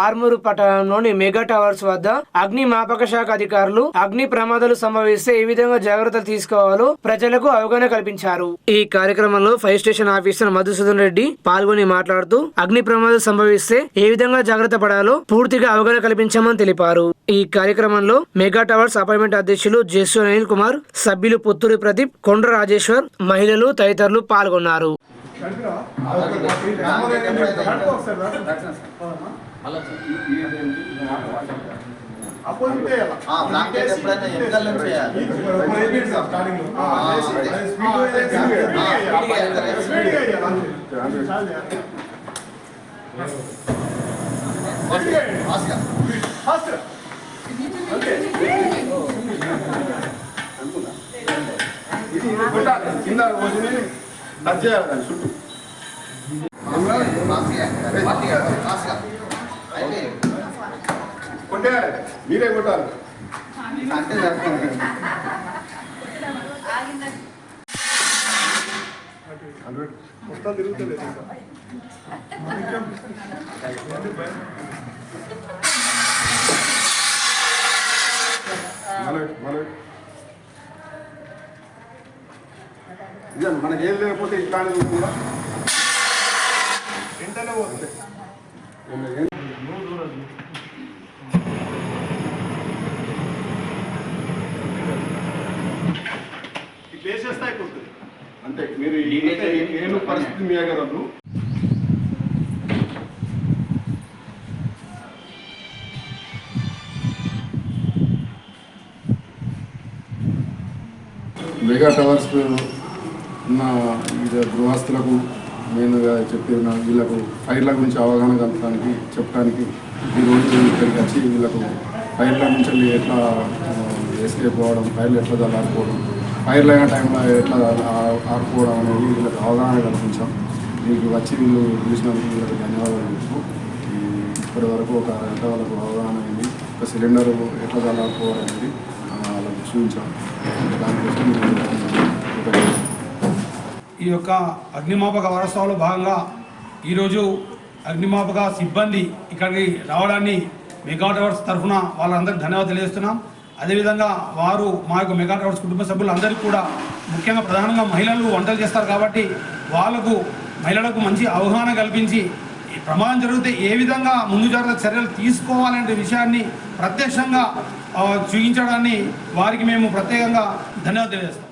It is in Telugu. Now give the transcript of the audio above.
ఆర్మూరు పట్టణంలోని మెగా టవర్స్ వద్ద అగ్నిమాపక శాఖ అధికారులు అగ్ని ప్రమాదాలు సంభవిస్తే ఏ విధంగా జాగ్రత్తలు తీసుకోవాలో ప్రజలకు అవగాహన కల్పించారు. ఈ కార్యక్రమంలో fire station officer Madhusudan Reddy పాల్గొని మాట్లాడుతూ అగ్ని ప్రమాదం సంభవిస్తే ఏ విధంగా జాగ్రత్త పడాలో పూర్తిగా అవగాహన కల్పించామని తెలిపారు. ఈ కార్యక్రమంలో మెగా టవర్స్ అపార్ట్మెంట్ అధ్యక్షులు జెస్సు అనిల్ కుమార్, సభ్యులు పుత్తూరి ప్రదీప్, కొండ్ర రాజేశ్వర్, మహిళలు తదితరులు పాల్గొన్నారు. మీరే కొట్టాలి. మొత్తం తిరుగుతలేదు. మనకి ఏం లేకపోతే ఇట్లాంటిది కూడా వెంటనే పోతుంది. వేసేస్తాయి కొడుతుంది అంటే మీరు ఏం పరిస్థితి మీ దగ్గర మెగా టవర్స్ ఉన్న గృహస్థులకు మెయిన్గా చెప్పిన వీళ్ళకు ఫైర్ల గురించి అవగాహన కలపడానికి చెప్పడానికి ఈరోజు ఇక్కడికి వచ్చి వీళ్ళకు ఫైర్ల నుంచి ఎట్లా ఎస్కేప్ అవ్వడం, ఫైర్లు ఎట్లా చల్లారిపోవడం, ఫైర్లు అయిన టైంలో ఎట్లా ఆడుకోవడం అనేది వీళ్ళకి అవగాహన కల్పించాం. దీనికి వచ్చి వీళ్ళు చూసినందుకు వీళ్ళకి ధన్యవాదాలు చెప్తూ ఇప్పటి వరకు ఒక గంట వాళ్ళకు అవగాహన అయింది. ఒక సిలిండర్ ఎట్లా చల్లారిపోవడం అనేది వాళ్ళకి చూపించాం. దానికోసం ఈ యొక్క అగ్నిమాపక వారోత్సవాల్లో భాగంగా ఈరోజు అగ్నిమాపక సిబ్బంది ఇక్కడికి రావడాన్ని మెగా టవర్స్ తరఫున వాళ్ళందరికీ ధన్యవాదాలు తెలియజేస్తున్నాం. అదేవిధంగా వారు మా యొక్క మెగా టవర్స్ కుటుంబ సభ్యులందరికీ కూడా ముఖ్యంగా ప్రధానంగా మహిళలు వంటలు చేస్తారు కాబట్టి మహిళలకు మంచి అవగాహన కల్పించి ఈ ప్రమాదం జరిగితే ఏ విధంగా ముందు జాగ్రత్త చర్యలు తీసుకోవాలనే విషయాన్ని ప్రత్యక్షంగా చూపించడాన్ని వారికి మేము ప్రత్యేకంగా ధన్యవాదాలు తెలియజేస్తాం.